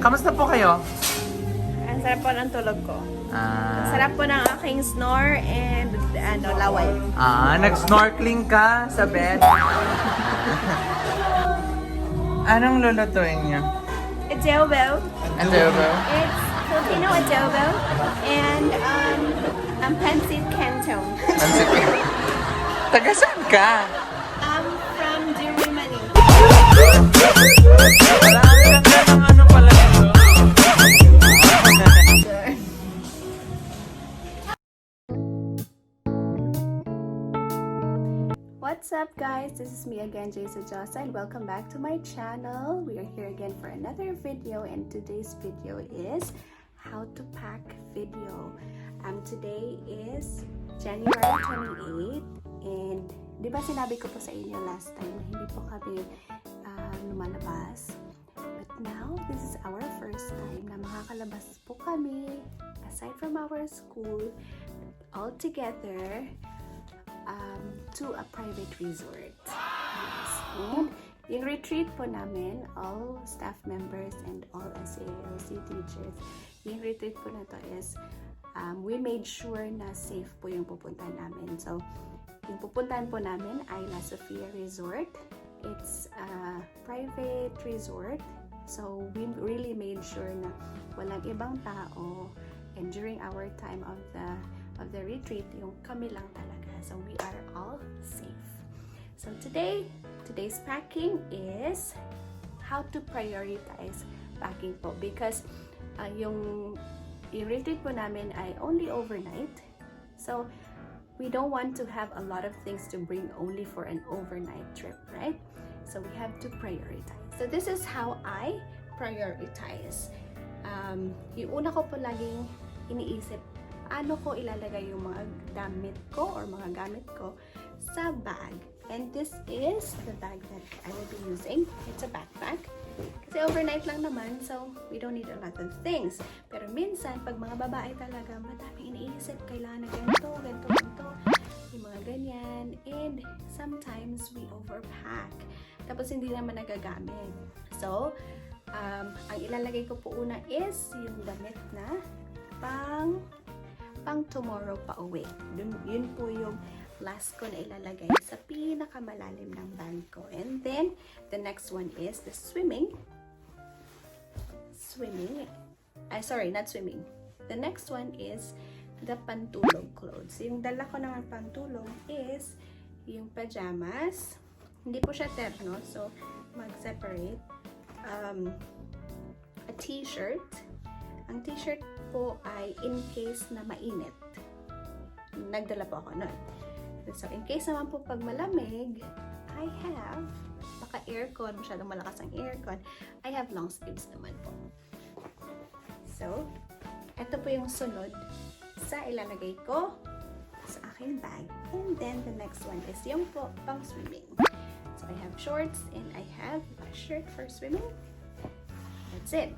Kamusta po kayo? Ang sarap po ng tulog ko. Ang Ah, sarap po ng aking snore and laway. nag-snorkeling ka sa bed? Anong lulutuin niyo? Adobo. Adobo? It's Filipino adobo and pancit canton. Taga saan ka? From Germany. Marami ka ng ano pala ito. What's up guys? This is me again, Jason Josa, and welcome back to my channel. We are here again for another video, and today's video is how to pack video. Today is January 28 and di ba sinabi ko po sa inyo last time na hindi po kami lumalabas. But now, this is our first time na makakalabas po kami aside from our school all together to a private resort. Yes. And yung retreat po namin, all staff members and all SALC teachers, yung retreat po na to is we made sure na safe po yung pupuntahan namin. So, yung pupuntahan po namin ay La Sofia Resort. It's a private resort. So, we really made sure na walang ibang tao, and during our time of the retreat, yung kami lang talaga. So, we are all safe. So, today's packing is how to prioritize packing po, because yung retreat po namin ay only overnight. So, we don't want to have a lot of things to bring only for an overnight trip, right? So, we have to prioritize. So, this is how I prioritize. Yung una ko po laging iniisip, ano ko ilalagay yung mga damit ko or mga gamit ko sa bag. And this is the bag that I will be using. It's a backpack. Kasi overnight lang naman, so we don't need a lot of things. Pero minsan, pag mga babae talaga, madaming iniisip, kailangan na ganito, yung mga ganyan. And sometimes we overpack. Tapos hindi naman nagagamit. So, ang ilalagay ko po una is yung damit na pang tomorrow pa uwi. Yun po yung last ko na ilalagay sa pinakamalalim ng bag ko. And then, the next one is the swimming. Sorry, not swimming. The next one is the pantulog clothes. Yung dala ko naman pantulog is yung pajamas. Hindi po siya terno, so mag-separate. A t-shirt. Ang t-shirt po ay in case na mainit. Nagdala po ako nun. So, in case naman po pag malamig, I have, baka aircon, masyadong malakas ang aircon, I have long sleeves naman po. So, ito po yung sunod sa ilalagay ko sa aking bag. And then, the next one is yung po pang swimming. So, I have shorts and I have a shirt for swimming. That's it.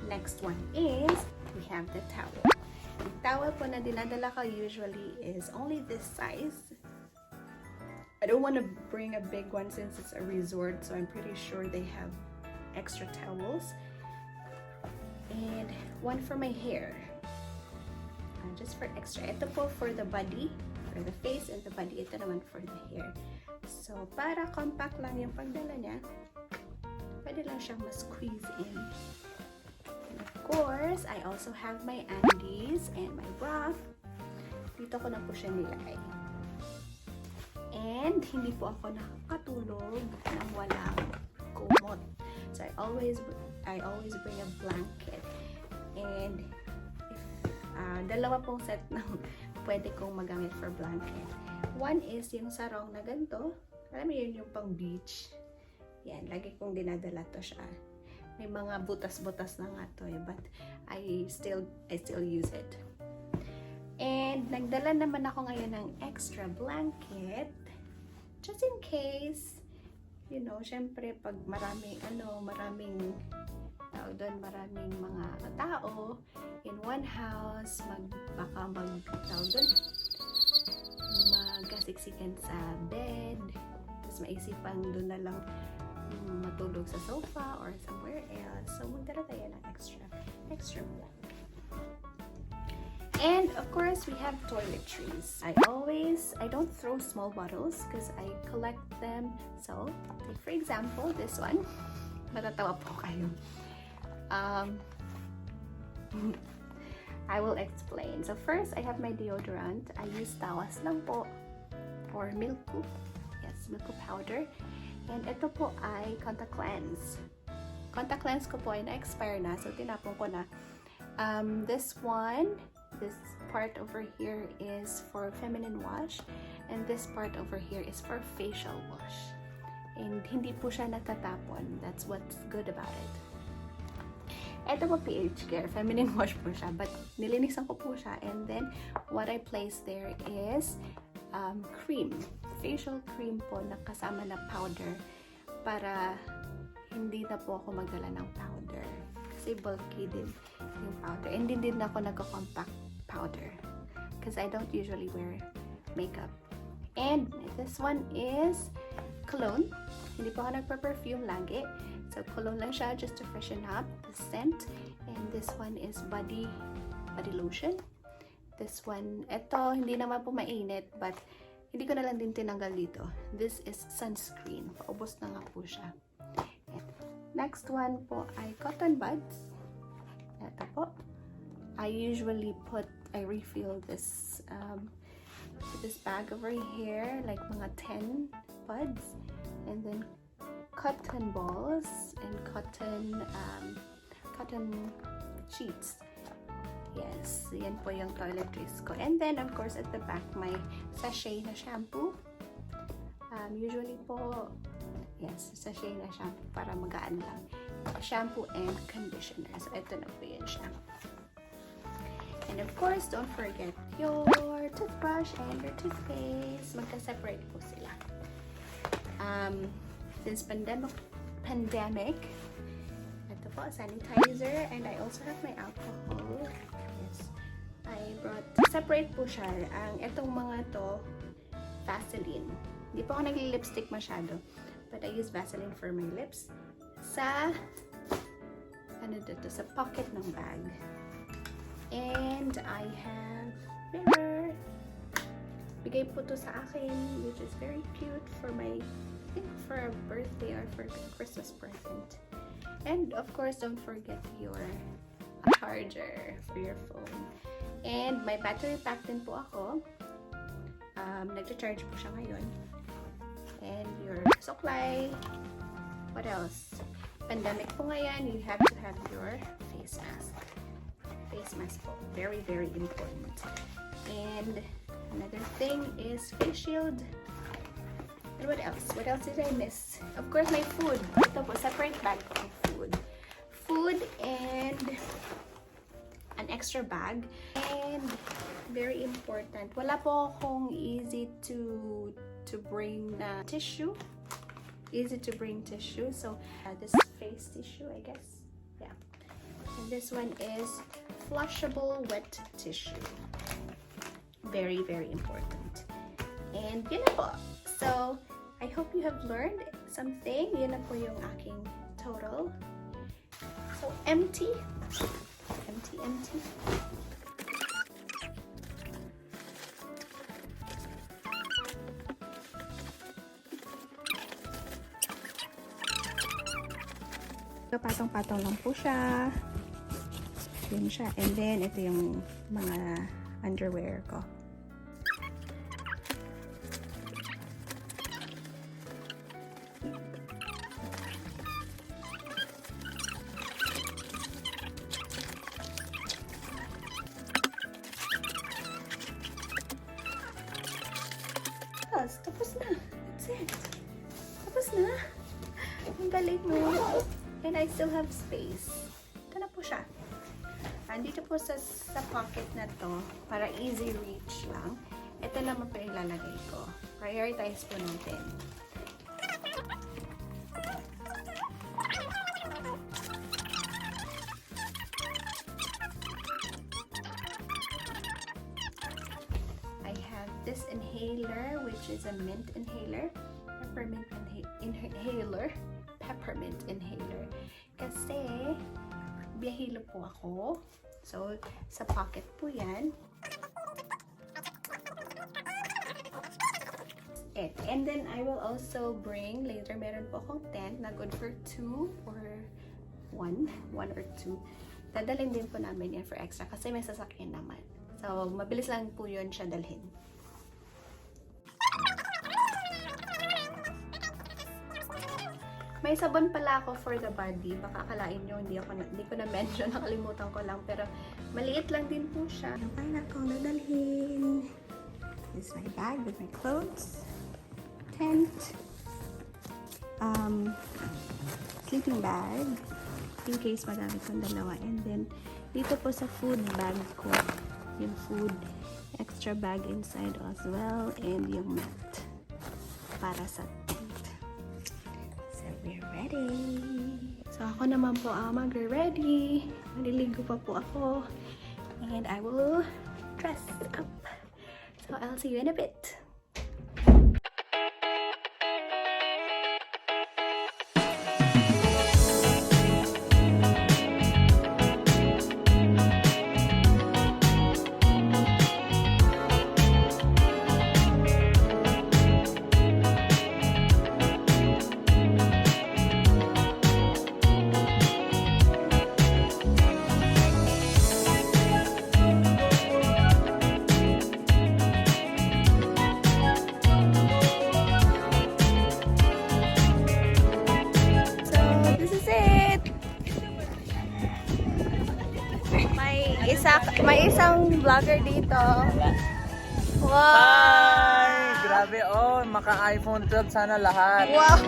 Next one is, we have the towel. Yung towel po na dinadala ko usually is only this size. I don't want to bring a big one since it's a resort, so I'm pretty sure they have extra towels. And one for my hair. Just for extra. Ito po for the body, for the face and the body. Ito naman for the hair. So, para compact lang yung pagdala niya, pwede lang siyang ma-squeeze in. Of course, I also have my undies and my bra. Dito ko na po siya nilagay. And hindi po ako nakakatulog nang walang kumot. So I always bring a blanket. And dalawa pong set ng pwede kong magamit for blanket. One is yung sarong na ganito. Alam mo yun yung pang beach. Yan, lagi kong dinadala to siya. May mga butas-butas na nga to but I still use it. And nagdala naman ako ngayon ng extra blanket just in case, you know, syempre pag maraming mga tao in one house, magkasiksikan sa bed, tapos maisipan doon na lang matulog sa sofa or somewhere else. So, magdala tayo ng restroom po. And of course, we have toiletries. I don't throw small bottles because I collect them. So, like for example, this one. Matatawa po kayo. I will explain. So first, I have my deodorant. I use tawas lang po or milku. Yes, milku powder. And ito po ay contact lens. Contact lens ko po ay na-expire na. So, tinapon ko na. This part over here is for feminine wash. And this part over here is for facial wash. And hindi po siya natatapon. That's what's good about it. Ito po pH care. Feminine wash po siya. But nilinisan ko po siya. And then, what I place there is cream. Facial cream po na kasama na powder. Para hindi na po ako magdala ng powder. Kasi bulky din yung powder. And hindi din ako nagko-compact powder. Because I don't usually wear makeup. And this one is cologne. Hindi po ako nagpa-perfume lagi. So, cologne lang siya just to freshen up the scent. And this one is body lotion. This one, eto, hindi naman po mainit, but hindi ko na lang din tinanggal dito. This is sunscreen. Paubos na nga po siya. And next one po ay cotton buds. Eto po. I refill this bag over here, like mga 10 buds. And then cotton balls and cotton sheets. Yes, yan po yung toiletries ko. And then, of course, at the back, my sachet na shampoo. Usually po, yes, sachet na shampoo para magaan lang. Shampoo and conditioner. So, ito na po yan siya. And of course, don't forget your toothbrush and your toothpaste. Magka-separate po sila. Since pandemic, ito po, sanitizer, and I also have my alcohol. Yes. I brought, separate po siya. Itong mga to, Vaseline. Hindi po ako nag-lipstick masyado, but I use Vaseline for my lips. Sa pocket ng bag. And I have mirror. Bigay po to sa akin, which is very cute for my, I think for a birthday or for a Christmas present. And of course, don't forget your charger for your phone. And my battery pack din po ako. Nag-charge po siya ngayon. And your supply. What else? Pandemic po ngayon, you have to have your face mask. Face mask po. Very, very important. And another thing is face shield. And what else? What else did I miss? Of course, my food. Ito po, separate bag for food. Food and an extra bag. And very important, wala po akong easy to bring na tissue. Easy to bring tissue. So, this face tissue, I guess. Yeah. And this one is flushable wet tissue. Very, very important. And yun na po. So, I hope you have learned something. Yun na po yung aking total. So, empty. Empty, empty. Patong-patong lang po siya. Yun siya. And then, ito yung mga underwear ko. Tapos na. That's it. Tapos na. Ang galing mo. And I still have space. Ito na po siya. Andito po sa pocket na to, para easy reach lang. Ito naman po yung lalagay ko. Prioritize po natin. I have this inhaler, which is a mint inhaler. Peppermint inhaler. Kasi magbibiyahilo po ako. So, sa pocket po yan. And then, I will also bring, later meron po akong tent na good for 2 or 1 or 2. Dadalhin din po namin yan for extra kasi may sasakyan naman. So, mabilis lang po yun siya dalhin. May sabon pala ako for the body. Baka akalain nyo, hindi ko na-mention. Nakalimutan ko lang. Pero, maliit lang din po siya. Ang pala akong dadalhin. This is my bag with my clothes. Tent. Sleeping bag. In case magamit kong dalawa. And then, dito po sa food bag ko, yung food extra bag inside as well. And yung mat para sa tent. So, we're ready. So, ako naman po mag-ready. Maliligo pa po ako. And I will dress up. So, I'll see you in a bit. May isang vlogger dito. Wow! Hi! Grabe, maka-iPhone 12 sana lahat. Wow!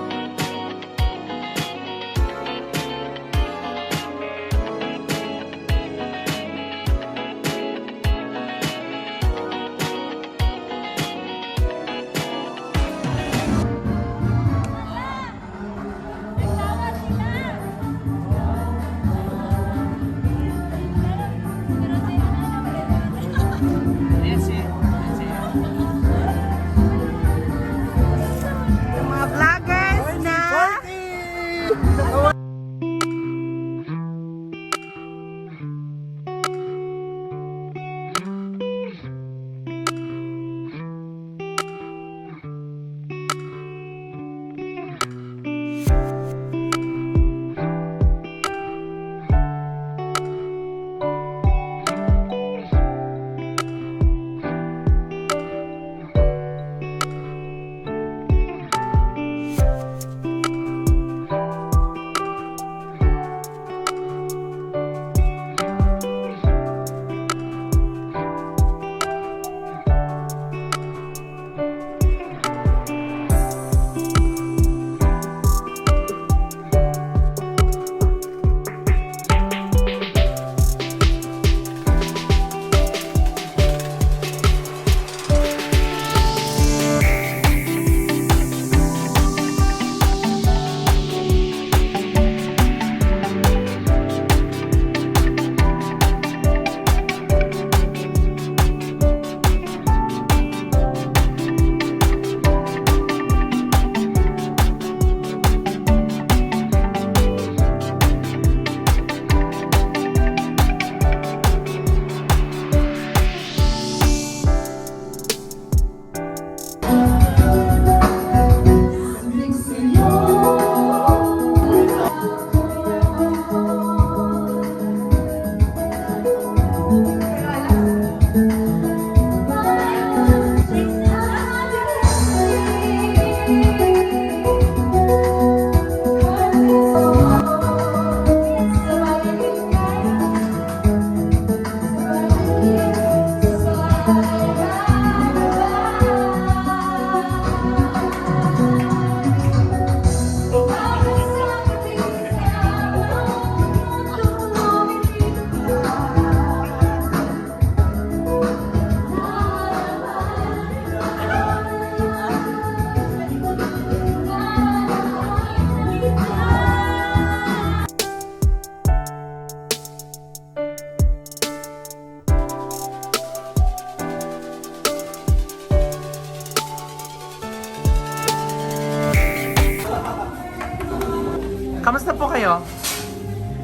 Kamusta po kayo?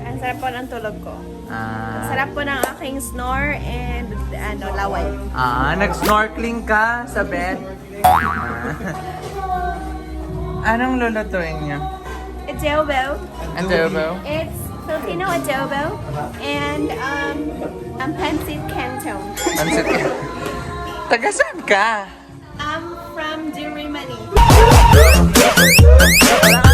Ang sarap po ng tulog ko. Ah, Sarap po ng aking snore and laway. nag-snorkeling ka sa bed? Anong lulutuin niyo? Adobo. Adobo? It's Filipino adobo and pancit canton. Pansit ka? Taga saan ka? I'm from Durimani. Walang